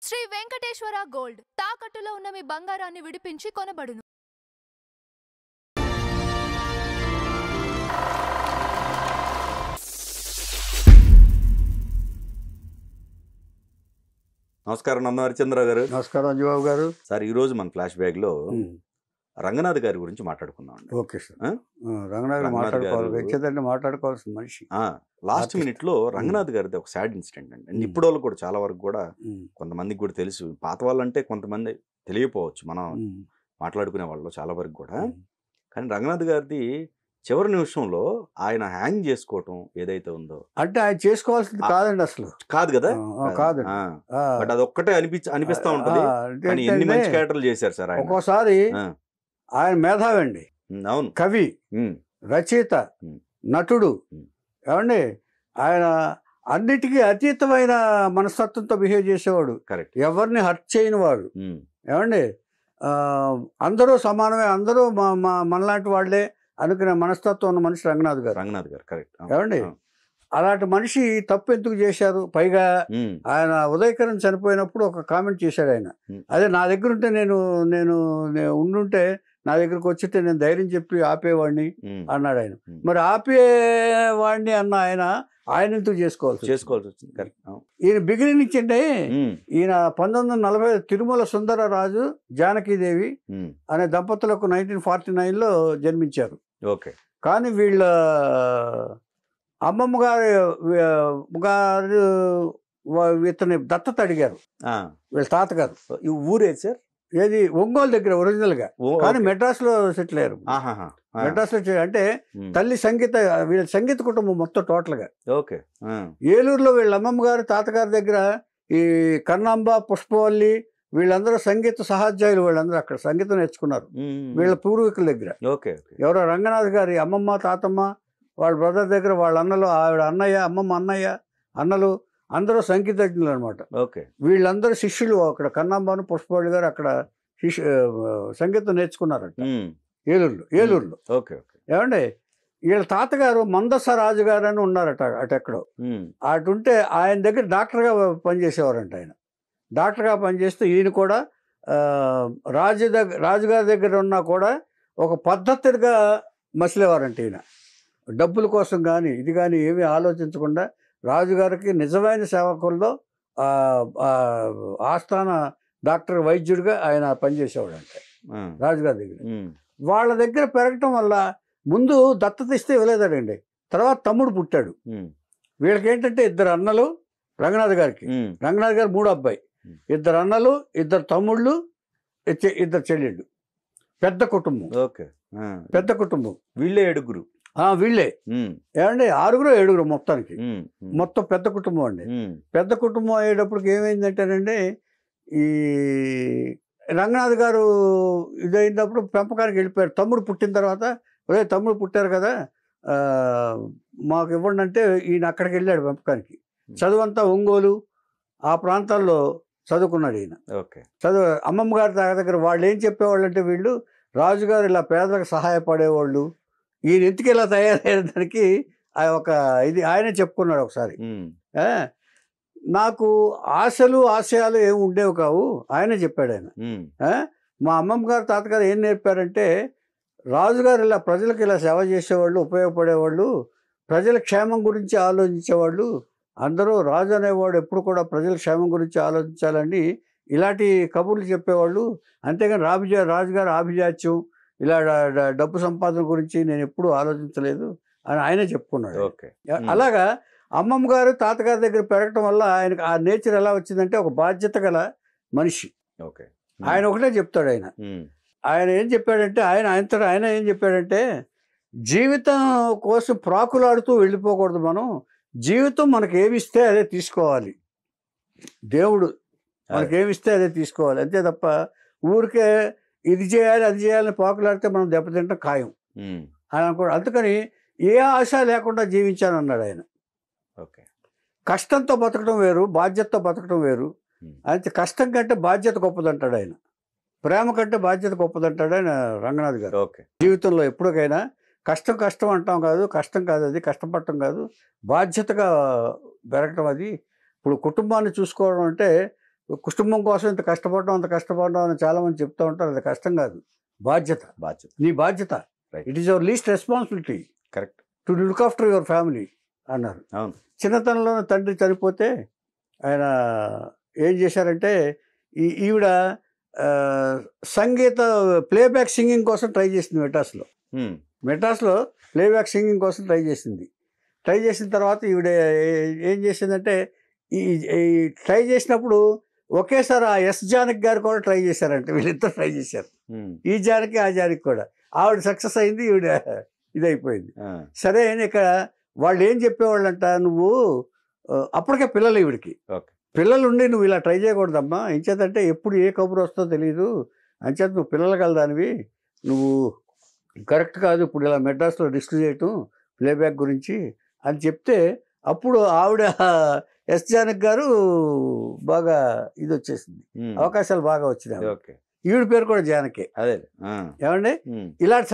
Shri Venkateswara gold తాకట్టులో ఉన్న మీ బంగారాన్ని విడిపించి కొనబడును. నమస్కారం నంద హరిచంద్ర గారు. నమస్కారం అంజబాబు గారు. సార్, ఈ రోజు మన ఫ్లాష్ బ్యాగ్ లో రంగనాథ్ గారి గురించి మాట్లాడుకుందాం. Okay sir. రంగనాథ్ మాట్లాడుకోవాలి, వ్యక్తిగతంగా మాట్లాడుకోవాల్సిన మనిషి. లాస్ట్ మినిట్ లో రంగనాథ్ గారిది ఒక సాడ్ ఇన్సిడెంట్ అండి. అండ్ ఇప్పుడు వాళ్ళు కూడా చాలా వరకు కూడా కొంతమందికి కూడా తెలుసు, పాత వాళ్ళంటే కొంతమంది తెలియపోవచ్చు మనం మాట్లాడుకునే వాళ్ళు చాలా వరకు కూడా. కానీ రంగనాథ్ గారిది చివరి నిమిషంలో ఆయన హ్యాంగ్ చేసుకోవటం ఏదైతే ఉందో, అంటే ఆయన చేసుకోవాల్సింది కాదండి, అసలు కాదు కదా, కాదు. బట్ అది ఒక్కటే అనిపిస్తా ఉంటది. కానీ ఎన్ని మంచి క్యారెక్టర్లు చేశారు సార్. ఒక్కోసారి ఆయన మేధావి అండి, అవును, కవి, రచయిత, నటుడు, ఏమండి ఆయన అన్నిటికీ అతీతమైన మనస్తత్వంతో బిహేవ్ చేసేవాడు. కరెక్ట్. ఎవరిని హర్ట్ చేయని వాడు. ఏమండి అందరూ సమానమే, అందరూ మనలాంటి వాళ్ళే అనుకునే మనస్తత్వం ఉన్న మనిషి రంగనాథ్ గారు. కరెక్ట్. ఏమండి అలాంటి మనిషి తప్పు ఎందుకు చేశారు? పైగా ఆయన ఉదయకరణ్ చనిపోయినప్పుడు ఒక కామెంట్ చేశాడు ఆయన, అదే నా దగ్గర ఉంటే నేను ఉండుంటే నా దగ్గరకు వచ్చితే నేను ధైర్యం చెప్పి ఆపేవాడిని అన్నాడు ఆయన. మరి ఆపేవాడిని అన్న ఆయన ఎందుకు చేసుకోవాల్సి వచ్చింది? ఈయన బిగినింగ్ నుంచి అంటే ఈయన 1940 తిరుమల సుందరరాజు జానకీదేవి అనే దంపతులకు 1949లో జన్మించారు. ఓకే. కానీ వీళ్ళ అమ్మమ్మ గారు ఇతని దత్తత అడిగారు వీళ్ళ తాతగారు. ఈ ఊరేది సార్? ఏది ఒంగోలు దగ్గర ఒరిజినల్ గా, కానీ మెడ్రాస్ లో సెటిల్ అయ్యారు. మెడ్రాస్ లో అంటే తల్లి వీళ్ళ సంగీత కుటుంబం మొత్తం టోటల్ గా. ఓకే. ఏలూరులో వీళ్ళ అమ్మమ్మ గారు తాతగారి దగ్గర ఈ కన్నాంబ, పుష్పవల్లి వీళ్ళందరూ సంగీత సహాధ్యాయులు, వీళ్ళందరూ అక్కడ సంగీతం నేర్చుకున్నారు వీళ్ళ పూర్వీకుల దగ్గర. ఎవరో రంగనాథ్ గారి అమ్మమ్మ, తాతమ్మ, వాళ్ళ బ్రదర్ దగ్గర వాళ్ళ అన్నలు, ఆవిడ అన్నయ్య, అమ్మమ్మ అన్నయ్య, అన్నలు అందరూ సంగీతజ్ఞులు అనమాట. వీళ్ళందరూ శిష్యులు. అక్కడ కన్నాంబాను, పుష్పవల్లి గారు అక్కడ సంగీతం నేర్చుకున్నారట ఏలూరులో. ఏమండి వీళ్ళ తాతగారు మందస రాజు గారు అని ఉన్నారట అటెక్కడో. అటుంటే ఆయన దగ్గర డాక్టర్గా పనిచేసేవారంట. ఆయన డాక్టర్గా పనిచేస్తే ఈయన కూడా రాజుగారి దగ్గర ఉన్నా కూడా ఒక పద్ధతిగా మసిలేవారంట. ఈయన డబ్బుల కోసం కానీ ఇది కానీ ఏమీ ఆలోచించకుండా రాజుగారికి నిజమైన సేవకుల్లో ఆస్థాన డాక్టర్, వైద్యుడిగా ఆయన పనిచేసేవాడు అంటే రాజుగారి దగ్గర. వాళ్ళ దగ్గర పెరగటం వల్ల ముందు దత్తత ఇస్తే ఇవ్వలేదండి, తర్వాత తమ్ముడు పుట్టాడు. వీళ్ళకి ఏంటంటే 2 అన్నలు రంగనాథ్ గారికి. రంగనాథ్ గారు 3వ అబ్బాయి, 2 అన్నలు, 2 తమ్ముళ్ళు, 2 చెల్లెళ్ళు. పెద్ద కుటుంబం. పెద్ద కుటుంబం. వీళ్ళే 7. వీళ్ళే ఏమండి 6 7 మొత్తానికి. మొత్తం పెద్ద కుటుంబం అండి. పెద్ద కుటుంబం అయ్యేటప్పటికి ఏమైందంటేనండి, ఈ రంగనాథ్ గారు ఇదైనప్పుడు పెంపకానికి వెళ్ళిపోయారు. తమ్ముడు పుట్టిన తర్వాత, తమ్ముడు పుట్టారు కదా మాకు ఇవ్వండి అంటే ఈయన అక్కడికి వెళ్ళాడు పెంపకానికి. చదువంతా ఒంగోలు ఆ ప్రాంతాల్లో చదువుకున్నాడు ఈయన. అమ్మమ్మ గారి దగ్గర వాళ్ళు ఏం చెప్పేవాళ్ళు అంటే, వీళ్ళు రాజుగారు ఇలా పేదలకు సహాయపడేవాళ్ళు, ఈయన ఎందుకు ఇలా తయారయ్యేదానికి ఒక ఇది ఆయనే చెప్పుకున్నాడు ఒకసారి. నాకు ఆశలు ఆశయాలు ఏమి ఉండేవి కావు, ఆయనే చెప్పాడు ఆయన. మా అమ్మమ్మ గారు, తాతగారు ఏం నేర్పారంటే, రాజుగారు ఇలా ప్రజలకు ఇలా సేవ చేసేవాళ్ళు, ఉపయోగపడేవాళ్ళు, ప్రజల క్షేమం గురించి ఆలోచించేవాళ్ళు. అందరూ రాజు అనేవాడు ఎప్పుడు కూడా ప్రజల క్షేమం గురించి ఆలోచించాలని ఇలాంటి కబుర్లు చెప్పేవాళ్ళు. అంతేగాని రాజుగారు ఆభిజాత్యం, ఇలా డబ్బు సంపాదన గురించి నేను ఎప్పుడూ ఆలోచించలేదు అని ఆయనే చెప్పుకున్నాడు. అలాగా అమ్మమ్మ గారు, తాతగారి దగ్గర పెరగటం వల్ల ఆయనకు ఆ నేచర్ ఎలా వచ్చిందంటే, ఒక బాధ్యత గల మనిషి. ఆయన ఒకటే చెప్తాడు. ఆయన ఏం చెప్పాడంటే, ఆయన ఏం చెప్పాడంటే, జీవితం కోసం ప్రాకులాడుతూ వెళ్ళిపోకూడదు. మనం జీవితం మనకేమిస్తే అదే తీసుకోవాలి. దేవుడు మనకేమిస్తే అదే తీసుకోవాలి, అంతే తప్ప ఊరికే ఇది చేయాలి అది చేయాలని పాకులాడితే మనం దెబ్బతింటాం ఖాయం అని అనుకో. అందుకని ఏ ఆశ లేకుండా జీవించానన్నాడు ఆయన. కష్టంతో బతకడం వేరు, బాధ్యతతో బతకడం వేరు. అయితే కష్టం కంటే బాధ్యత గొప్పదంటాడు ఆయన. ప్రేమ కంటే బాధ్యత గొప్పదంటాడు ఆయన రంగనాథ్ గారు. జీవితంలో ఎప్పటికైనా కష్టం అంటాం కాదు, కష్టం కాదు, అది కష్టపడటం కాదు, బాధ్యతగా పెరగటం. అది ఇప్పుడు కుటుంబాన్ని చూసుకోవడం అంటే కుటుంబం కోసం ఇంత కష్టపడడం అంత కష్టపడడం అని చాలామంది చెప్తూ ఉంటారు. అది కష్టం కాదు, బాధ్యత. నీ బాధ్యత. It is your least responsibility correct to look after your family అన్నారు. అవును. చిన్నతనంలో తండ్రి చనిపోతే ఆయన ఏం చేశారంటే ఈవిడ సంగీత ప్లేబ్యాక్ సింగింగ్ కోసం ట్రై చేసింది మెడ్రాస్లో ప్లేబ్యాక్ సింగింగ్ కోసం ట్రై చేసిన తర్వాత ఈవిడ ఏం చేసిందంటే ఈ ట్రై చేసినప్పుడు ఒకేసారి ఆ ఎస్ జానకి గారు కూడా ట్రై చేశారంటే, వీళ్ళిద్దరు ట్రై చేశారు, ఈ జానకి ఆ జానకి కూడా. ఆవిడ సక్సెస్ అయింది, ఈవిడ ఇదైపోయింది. సరే అని ఇక్కడ వాళ్ళు ఏం చెప్పేవాళ్ళంట, నువ్వు అప్పటికే పిల్లలు ఈవిడికి పిల్లలు ఉండి నువ్వు ఇలా ట్రై చేయకూడదమ్మా, ఎంచేతంటే ఎప్పుడు ఏ కబురు వస్తుందో తెలియదు, అంచేత నువ్వు పిల్లలు కలదానివి, నువ్వు కరెక్ట్ కాదు ఇప్పుడు ఇలా మెడ్రాస్లో రిస్క్ చేయటం ప్లేబ్యాక్ గురించి అని చెప్తే, అప్పుడు ఆవిడ ఎస్ జానక్ గారు బాగా ఇది వచ్చేసింది, అవకాశాలు బాగా వచ్చినాయి. ఈవిడ పేరు కూడా జానకే. ఏమండి, ఇలాంటి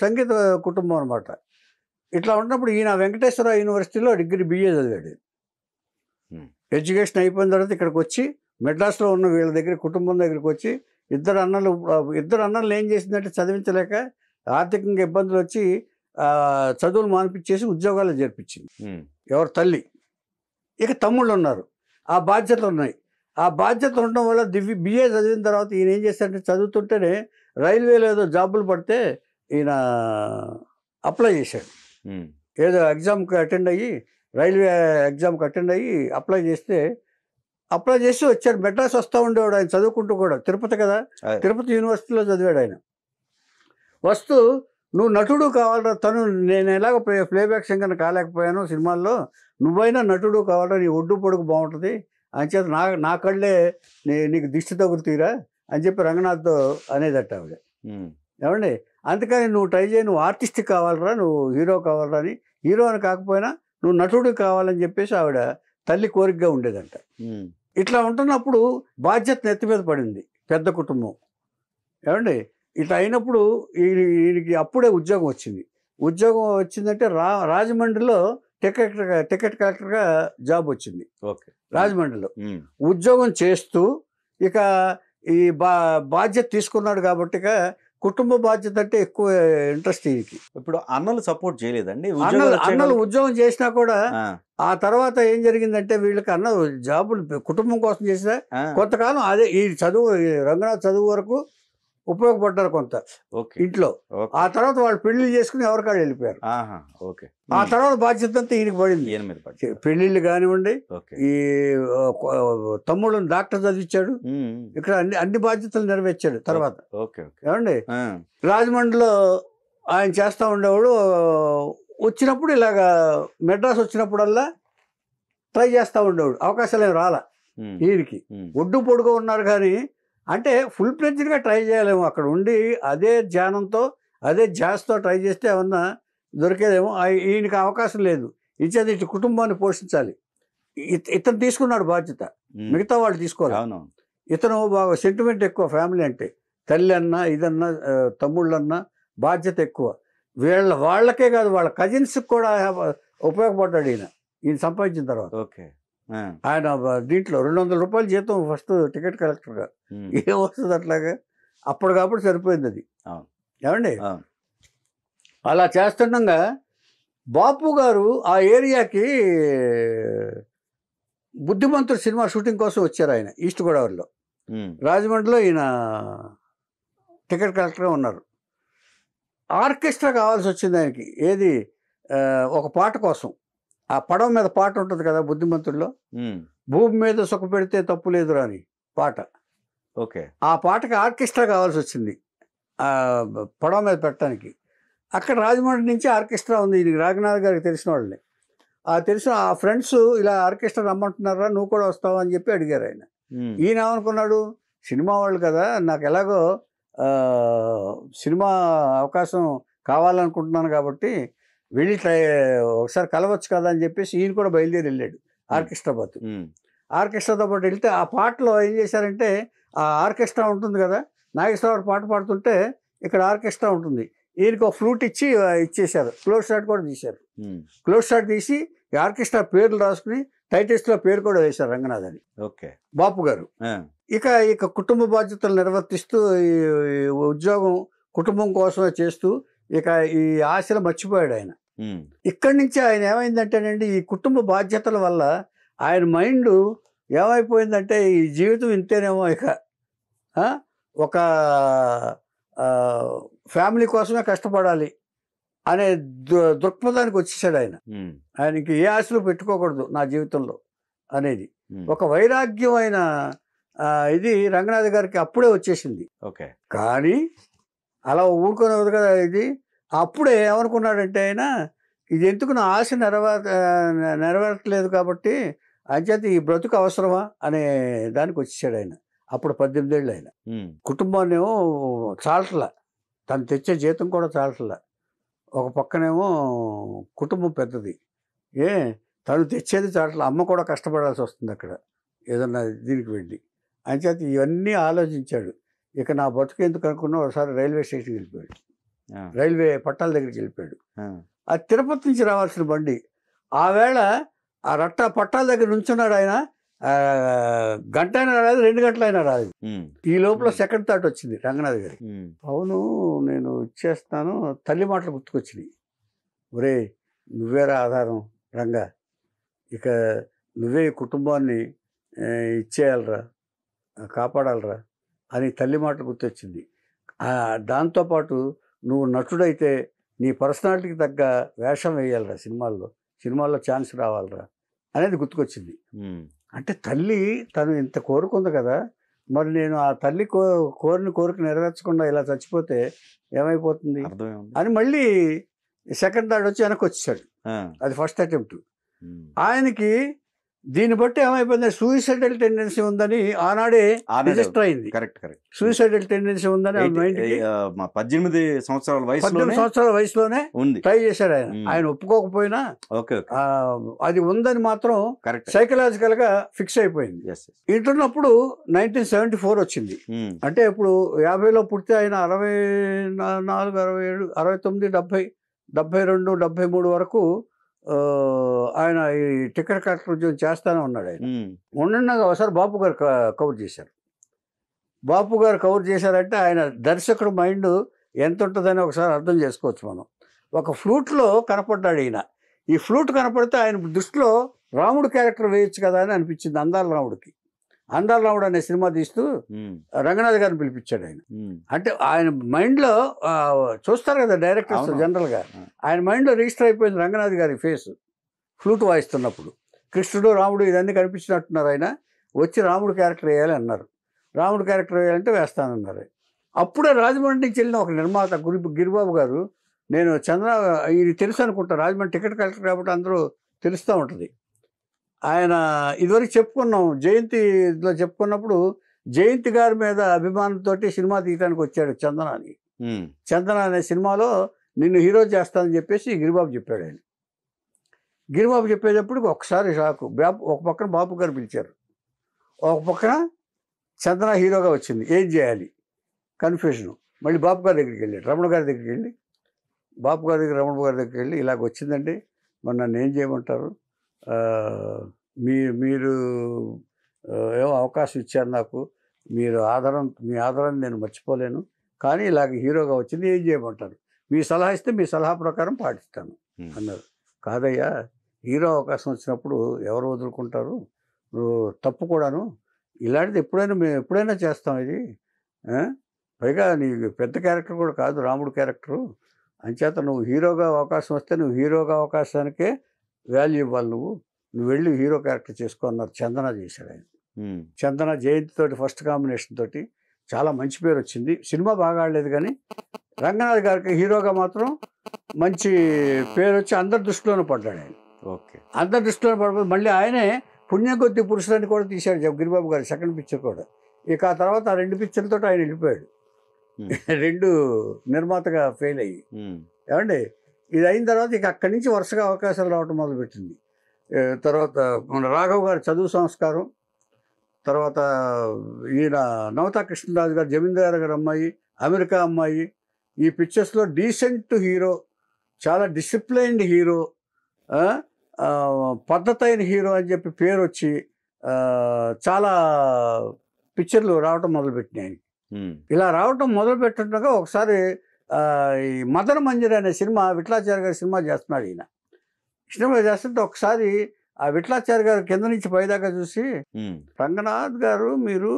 సంగీత కుటుంబం అనమాట. ఇట్లా ఉన్నప్పుడు ఈయన వెంకటేశ్వర యూనివర్సిటీలో BA చదివాడు. ఎడ్యుకేషన్ అయిపోయిన తర్వాత ఇక్కడికి వచ్చి మెడ్రాస్లో ఉన్న వీళ్ళ దగ్గర కుటుంబం దగ్గరికి వచ్చి ఇద్దరు అన్నలు ఏం చేసిందంటే చదివించలేక ఆర్థికంగా ఇబ్బందులు వచ్చి చదువులు మానిపించేసి ఉద్యోగాలు చేర్పించింది ఎవరు తల్లి. ఇక తమ్ముళ్ళు ఉన్నారు, ఆ బాధ్యతలు ఉన్నాయి. ఆ బాధ్యత ఉండడం వల్ల BA చదివిన తర్వాత ఈయన ఏం చేశాడంటే చదువుతుంటేనే రైల్వేలో ఏదో జాబులు పడితే ఈయన అప్లై చేశాడు. ఏదో ఎగ్జామ్కి అటెండ్ అయ్యి రైల్వే ఎగ్జామ్కి అటెండ్ అయ్యి అప్లై చేసి వచ్చాడు. మెడ్రాస్ వస్తూ ఉండేవాడు ఆయన చదువుకుంటూ కూడా, తిరుపతి కదా, తిరుపతి యూనివర్సిటీలో చదివాడు ఆయన. వస్తూ నువ్వు నటుడు కావాలరా, నేను ఎలాగో ప్లేబ్యాక్ సింగర్ని కాలేకపోయాను సినిమాల్లో, నువ్వైనా నటుడు కావాలరా, నీ ఒడ్డు పొడుగు బాగుంటుంది అని చేత నా కళ్ళే నీకు దిష్టి తగులుతీరా అని చెప్పి రంగనాథ్తో అనేదట ఆవిడ. ఏమండి, అందుకని నువ్వు ట్రై చేయి, నువ్వు ఆర్టిస్ట్ కావాలరా, నువ్వు హీరో కావాలరా అని, హీరో అని కాకపోయినా నువ్వు నటుడు కావాలని చెప్పేసి ఆవిడ తల్లి కోరికగా ఉండేదంట. ఇట్లా ఉంటున్నప్పుడు బాధ్యత నెత్తి మీద పడింది, పెద్ద కుటుంబం. ఏమండి, ఇట్లా అయినప్పుడు ఈయనకి అప్పుడే ఉద్యోగం వచ్చిందంటే రాజమండ్రిలో టికెట్ కలెక్టర్గా జాబ్ వచ్చింది. రాజమండ్రిలో ఉద్యోగం చేస్తూ ఇక ఈ బాధ్యత తీసుకున్నాడు కాబట్టి కుటుంబ బాధ్యత అంటే ఎక్కువ ఇంట్రెస్ట్ ఈయనకి. ఇప్పుడు అన్నలు సపోర్ట్ చేయలేదండి? అన్నలు ఉద్యోగం చేసినా కూడా ఆ తర్వాత ఏం జరిగిందంటే వీళ్ళకి జాబులు కుటుంబం కోసం చేసినా కొంతకాలం అదే ఈ చదువు రంగనాథ్ చదువు వరకు ఉపయోగపడ్డారు కొంత ఇంట్లో. ఆ తర్వాత వాళ్ళు పెళ్లిళ్ళు చేసుకుని ఎవరికాళ్ళు వెళ్ళిపోయారు. ఆ తర్వాత బాధ్యత అంతా ఈయనకి పడింది. పెళ్లిళ్ళు కానివ్వండి, ఈ తమ్ముళ్ళని డాక్టర్ చదివించాడు, ఇక్కడ అన్ని బాధ్యతలు నెరవేర్చాడు. తర్వాత ఏమండి, రాజమండ్రిలో ఆయన చేస్తూ ఉండేవాడు. వచ్చినప్పుడు ఇలాగా మెడ్రాస్ వచ్చినప్పుడల్లా ట్రై చేస్తూ ఉండేవాడు, అవకాశాలు ఏమి రాలా ఈయనకి. ఒడ్డు పొడుగు ఉన్నారు కానీ అంటే ఫుల్ ఫ్లెడ్జ్డ్గా ట్రై చేయలేము. అక్కడ ఉండి అదే ధ్యానంతో అదే ధ్యాసతో ట్రై చేస్తే ఏమన్నా దొరికేదేమో. ఈయనకి అవకాశం లేదు, ఇచ్చేది ఇటు కుటుంబాన్ని పోషించాలి. ఇతను తీసుకున్నాడు బాధ్యత, మిగతా వాళ్ళు తీసుకోవాలి. ఇతను బాగా సెంటిమెంట్ ఎక్కువ, ఫ్యామిలీ అంటే తల్లి అన్నా ఇదన్నా తమ్ముళ్ళన్నా బాధ్యత ఎక్కువ. వాళ్ళకే కాదు వాళ్ళ కజిన్స్కి కూడా ఉపయోగపడ్డాడు ఈయన సంపాదించిన తర్వాత. ఆయన దీంట్లో 200 రూపాయలు జీతం ఫస్ట్ టికెట్ కలెక్టర్గా. ఏం వస్తుంది అట్లాగా, అప్పటికప్పుడు సరిపోయింది అది. ఏమండి, అలా చేస్తుండగా బాపు గారు ఆ ఏరియాకి బుద్ధిమంతుడు సినిమా షూటింగ్ కోసం వచ్చారు. ఆయన ఈస్ట్ గోదావరిలో, రాజమండ్రిలో ఈయన టికెట్ కలెక్టర్గా ఉన్నారు. ఆర్కెస్ట్రా కావాల్సి వచ్చింది ఆయనకి. ఏది, ఒక పాట కోసం. ఆ పడవ మీద పాట ఉంటుంది కదా బుద్ధిమంతుల్లో, భూమి మీద సుఖ పెడితే తప్పు లేదురా అని పాట. ఆ పాటకి ఆర్కెస్ట్రా కావాల్సి వచ్చింది ఆ పడవ మీద పెట్టడానికి. అక్కడ రాజమండ్రి నుంచి ఆర్కెస్ట్రా ఉంది. ఇది రాఘనాథ్ గారికి తెలిసిన వాళ్ళని. ఆ ఫ్రెండ్స్ ఇలా ఆర్కెస్ట్రా రమ్మంటున్నారా, నువ్వు కూడా వస్తావు అని చెప్పి అడిగారు ఆయన. ఈయన ఏమనుకున్నాడు, సినిమా వాళ్ళు కదా, నాకు ఎలాగో సినిమా అవకాశం కావాలనుకుంటున్నాను కాబట్టి వెళ్ళి ఒకసారి కలవచ్చు కదా అని చెప్పేసి ఈయన కూడా బయలుదేరి వెళ్ళాడు ఆర్కెస్ట్రాతో పాటు వెళ్తే ఆ పాటలో ఏం చేశారంటే, ఆ ఆర్కెస్ట్రా ఉంటుంది కదా, నాగేశ్వరరావు పాట పాడుతుంటే ఇక్కడ ఆర్కెస్ట్రా ఉంటుంది. ఈయనకి ఒక ఫ్లూట్ ఇచ్చేశారు. క్లోజ్ షాట్ కూడా తీశారు. క్లోజ్ షాట్ తీసి ఆర్కెస్ట్రా పేర్లు రాసుకుని టైటిల్స్లో పేరు కూడా వేశారు రంగనాథ్ అని. ఓకే. బాపు గారు ఇక కుటుంబ బాధ్యతలు నిర్వర్తిస్తూ ఈ ఉద్యోగం కుటుంబం కోసమే చేస్తూ ఇక ఈ ఆశలు మర్చిపోయాడు ఆయన. ఇక్కడి నుంచి ఆయన ఏమైందంటేనండి, ఈ కుటుంబ బాధ్యతల వల్ల ఆయన మైండ్ ఏమైపోయిందంటే ఈ జీవితం ఇంతేనేమో, ఇక ఒక ఫ్యామిలీ కోసమే కష్టపడాలి అనే దృక్పథానికి వచ్చేసాడు ఆయన. ఆయనకి ఏ ఆశలు పెట్టుకోకూడదు నా జీవితంలో అనేది ఒక వైరాగ్యమైన ఇది రంగనాథ్ గారికి అప్పుడే వచ్చేసింది. ఓకే. కానీ అలా ఊరుకునేది కదా ఇది. అప్పుడే ఏమనుకున్నాడంటే ఆయన, ఇది ఎందుకు నా ఆశ నెరవేరట్లేదు కాబట్టి అంచేత ఈ బ్రతుకు అవసరమా అనే దానికి వచ్చేసాడు ఆయన. అప్పుడు 18 ఏళ్ళు ఆయన. కుటుంబాన్నేమో చాలట్లా, తను తెచ్చే జీతం కూడా చాలట్లా. ఒక పక్కనేమో కుటుంబం పెద్దది, తను తెచ్చేది చాలట్లా, అమ్మ కూడా కష్టపడాల్సి వస్తుంది అక్కడ ఏదన్నా దీనికి వెళ్ళి. అంచేత ఇవన్నీ ఆలోచించాడు. ఇక నా బతుకు ఎందుకు అనుకున్నా ఒకసారి రైల్వే స్టేషన్కి వెళ్ళిపోయాడు, రైల్వే పట్టాల దగ్గరికి వెళ్ళిపోయాడు. అది తిరుపతి నుంచి రావాల్సిన బండి. ఆ వేళ ఆ పట్టాల దగ్గర నుంచున్నాడు ఆయన. గంట అయినా రాలేదు, 2 గంటలైనా రాలేదు. ఈ లోపల సెకండ్ థాట్ వచ్చింది రంగనాథ్ గారికి. అవును, నేను ఇచ్చేస్తాను. తల్లి మాటలు గుర్తుకొచ్చినాయి. ఒరే, నువ్వేరా ఆధారం రంగా, ఇక నువ్వే కుటుంబాన్ని ఇచ్చేయాలరా, కాపాడాలరా అని తల్లి మాటలు గుర్తొచ్చింది. దాంతోపాటు నువ్వు నటుడైతే నీ పర్సనాలిటీకి తగ్గ వేషం వేయాలరా, సినిమాల్లో ఛాన్స్ రావాలరా అనేది గుర్తుకొచ్చింది. అంటే తల్లి తను ఇంత కోరుకుంది కదా, మరి నేను ఆ తల్లి కోరిక నెరవేర్చకుండా ఇలా చచ్చిపోతే ఏమైపోతుంది అని మళ్ళీ సెకండ్ థాట్ వచ్చి వెనక్కి వచ్చేసాడు. అది ఫస్ట్ అటెంప్ట్. ఆయనకి దీన్ని బట్టి ఏమైపోయింది, సూయిసైడల్ టెండెన్సీ ఉందని ఆనాడే రిజిస్టర్ అయింది. సూయిసైడల్ టెండెన్సీ ఉందని 18 సంవత్సరాల వయసులోనే ట్రై చేశాడు ఆయన. ఆయన ఒప్పుకోకపోయినా అది ఉందని మాత్రం సైకలాజికల్ గా ఫిక్స్ అయిపోయింది. ఇంటున్నప్పుడు 1974 వచ్చింది. అంటే ఇప్పుడు 50లో పుడితే ఆయన 64, 67, 69, 70, 72, 73 వరకు ఆయన ఈ టికెట్ కలెక్టర్ ఉద్యోగం చేస్తానే ఉన్నాడు. ఆయన ఉండగా ఒకసారి బాపు గారు కవర్ చేశారు. బాపు గారు కవర్ చేశారంటే ఆయన దర్శకుడు మైండ్ ఎంత ఉంటుందని ఒకసారి అర్థం చేసుకోవచ్చు మనం. ఒక ఫ్లూట్లో కనపడ్డాడు ఈయన. ఈ ఫ్లూట్ కనపడితే ఆయన దృష్టిలో రాముడు క్యారెక్టర్ వేయచ్చు కదా అని అనిపించింది. అందాల రాముడికి. అందాల రాముడు అనే సినిమా తీస్తూ రంగనాథ్ గారిని పిలిపించాడు ఆయన. అంటే ఆయన మైండ్లో చూస్తారు కదా డైరెక్టర్స్ జనరల్గా, ఆయన మైండ్లో రిజిస్టర్ అయిపోయింది రంగనాథ్ గారి ఫేస్ ఫ్లూట్ వాయిస్తున్నప్పుడు. కృష్ణుడు రాముడు ఇదన్నీ కనిపించినట్టున్నారు. ఆయన వచ్చి రాముడు క్యారెక్టర్ వేయాలి అన్నారు. రాముడు క్యారెక్టర్ వేయాలంటే వేస్తానన్నారు. అప్పుడే రాజమండ్రి నుంచి వెళ్ళిన ఒక నిర్మాత గిరిబాబు గారు, నేను ఇది తెలుసు అనుకుంటా, రాజమండ్రి టికెట్ కలెక్టర్ కాబట్టి అందరూ తెలుస్తూ ఉంటుంది. ఆయన ఇదివరకు చెప్పుకున్నాం, జయంతిలో చెప్పుకున్నప్పుడు జయంతి గారి మీద అభిమానంతో సినిమా తీయడానికి వచ్చాడు చందనాని. చందన అనే సినిమాలో నిన్ను హీరో చేస్తానని చెప్పేసి గిరిబాబు చెప్పాడు. ఆయన గిరిబాబు చెప్పేటప్పుడు ఒకసారి షాకు. ఒక పక్కన బాపు గారు పిలిచారు, ఒక పక్కన చందన హీరోగా వచ్చింది. ఏం చేయాలి కన్ఫ్యూజను. మళ్ళీ బాపు గారి దగ్గరికి వెళ్ళాడు, రమణ గారి దగ్గరికి వెళ్ళి, బాపు గారి దగ్గర రమణ గారి దగ్గరికి వెళ్ళి, ఇలాగ వచ్చిందండి, మరి నన్ను ఏం చేయమంటారు, మీరు ఏమో అవకాశం ఇచ్చారు నాకు, మీ ఆధారాన్ని నేను మర్చిపోలేను, కానీ ఇలాగ హీరోగా వచ్చింది, ఏం చేయమంటారు, మీ సలహా ఇస్తే మీ సలహా ప్రకారం పాటిస్తాను అన్నారు. కాదయ్యా, హీరో అవకాశం వచ్చినప్పుడు ఎవరు వదులుకుంటారు, నువ్వు తప్పు కూడాను, ఇలాంటిది మేము ఎప్పుడైనా చేస్తాం, ఇది పైగా నీ పెద్ద క్యారెక్టర్ కూడా కాదు, రాముడు క్యారెక్టరు, అంచేత నువ్వు హీరోగా అవకాశం వస్తే నువ్వు హీరోగా అవకాశానికే వాల్యూ ఇవ్వాలి, నువ్వు వెళ్ళి హీరో క్యారెక్టర్ చేసుకో అన్నారు. చందన చేశాడు ఆయన. చందన జయంతితోటి ఫస్ట్ కాంబినేషన్ తోటి చాలా మంచి పేరు వచ్చింది. సినిమా బాగా ఆడలేదు కానీ రంగనాథ్ గారికి హీరోగా మాత్రం మంచి పేరు వచ్చి అందరి దృష్టిలోనే పడ్డాడు ఆయన. అందరి దృష్టిలోనే పడిపోయి మళ్ళీ ఆయనే పుణ్యం కొద్ది పురుషులని కూడా తీశాడు గిరిబాబు గారు, సెకండ్ పిక్చర్ కూడా. ఇక ఆ తర్వాత ఆ 2 పిక్చర్లతో ఆయన వెళ్ళిపోయాడు, 2 నిర్మాతగా ఫెయిల్ అయ్యి. ఏమండి, ఇది అయిన తర్వాత ఇక అక్కడి నుంచి వరుసగా అవకాశాలు రావటం మొదలుపెట్టింది. తర్వాత మన రాఘవ్ గారు చదువు సంస్కారం, తర్వాత ఈయన నవతా కృష్ణరాజు గారు జమీందారు గారు అమ్మాయి, అమెరికా అమ్మాయి, ఈ పిక్చర్స్లో డీసెంట్ హీరో, చాలా డిసిప్లైన్డ్ హీరో, పద్ధతైన హీరో అని చెప్పి పేరు వచ్చి చాలా పిక్చర్లు రావటం మొదలుపెట్టినాయి. ఇలా రావటం మొదలుపెట్టినట్టుగా ఒకసారి ఈ మదన మంజరి అనే సినిమా విఠలాచార్య గారి సినిమా చేస్తున్నాడు ఈయన. సినిమా చేస్తుంటే ఒకసారి ఆ విఠలాచార్య గారు కింద నుంచి పైదాకా చూసి, రంగనాథ్ గారు మీరు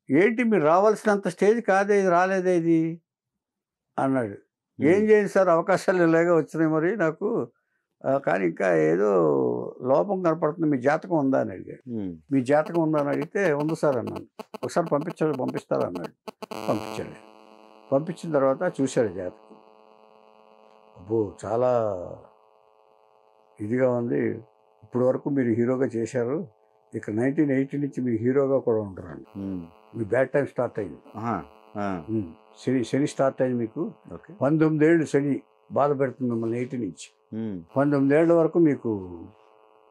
ఏంటి, మీరు రావాల్సినంత స్టేజ్ కాదే, ఇది రాలేదే ఇది అన్నాడు. ఏం చేయండి సార్, అవకాశాలు ఇలాగే వచ్చినాయి మరి నాకు, కానీ ఇంకా ఏదో లోపం కనపడుతుంది, మీ జాతకం ఉందా అని అడిగాడు. మీ జాతకం ఉందా అని అడిగితే ఉంది సార్ అన్నాను. ఒకసారి పంపిస్తారు అన్నాడు. పంపించాడు. పంపించిన తర్వాత చూశాడు జాతకం. అబ్బో చాలా ఇదిగా ఉంది, ఇప్పుడు వరకు మీరు హీరోగా చేశారు, ఇక 1980 నుంచి మీరు హీరోగా కూడా ఉంటారండి, మీ బ్యాడ్ టైం స్టార్ట్ అయింది, శని స్టార్ట్ అయింది మీకు, 19 ఏళ్ళు శని బాధ పెడుతుంది మిమ్మల్ని 80 నుంచి 19 ఏళ్ళ వరకు మీకు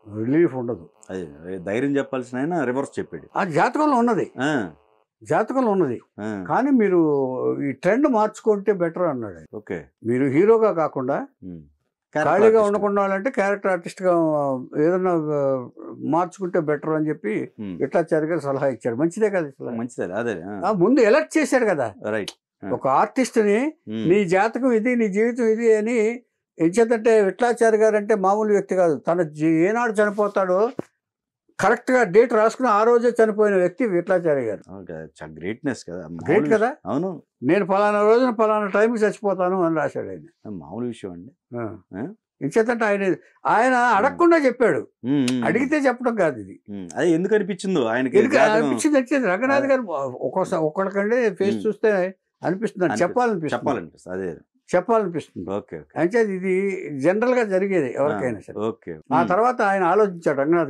రిలీఫ్ ఉండదు. అదే ధైర్యం చెప్పాల్సిన ఆయన రివర్స్ చెప్పాడు. ఆ జాతకంలో ఉన్నది కానీ మీరు ఈ ట్రెండ్ మార్చుకుంటే బెటర్ అన్నాడు. ఓకే, మీరు హీరోగా కాకుండా ఖాళీగా ఉండకుండా అంటే క్యారెక్టర్ ఆర్టిస్ట్గా ఏదన్నా మార్చుకుంటే బెటర్ అని చెప్పి విఠలాచార్య గారు సలహా ఇచ్చాడు. మంచిదే కదా, మంచిదే. అదే ముందు ఎలక్ట్ చేశాడు కదా, రైట్. ఒక ఆర్టిస్ట్ని నీ జాతకం ఇది, నీ జీవితం ఇది అని. ఎంచేతంటే విఠలాచార్య గారు అంటే మామూలు వ్యక్తి కాదు. తన ఏనాడు చనిపోతాడో కరెక్ట్గా డేట్ రాసుకుని ఆ రోజే చనిపోయిన వ్యక్తి విఠలాచార్య గారు. గ్రేట్నెస్ కదా, గ్రేట్ కదా. అవును, నేను ఫలానా రోజున ఫలానా టైంకి చచ్చిపోతాను అని రాశాడు ఆయన. మామూలు విషయం అండి. ఎంచేతంటే ఆయన అడగకుండా చెప్పాడు, అడిగితే చెప్పడం కాదు ఇది. అది ఎందుకు అనిపించిందో ఆయనకి, అనిపించింది రంగనాథ్ గారు ఒక్కొక్కడికంటే ఫేస్ చూస్తే అనిపిస్తుంది, చెప్పాలనిపిస్తుంది, అదే చెప్పాలనిపిస్తుంది. ఓకే, అంటే ఇది జనరల్ గా జరిగేది ఎవరికైనా సరే. ఓకే. ఆ తర్వాత ఆయన ఆలోచించాడు రంగనాథ్ గారు.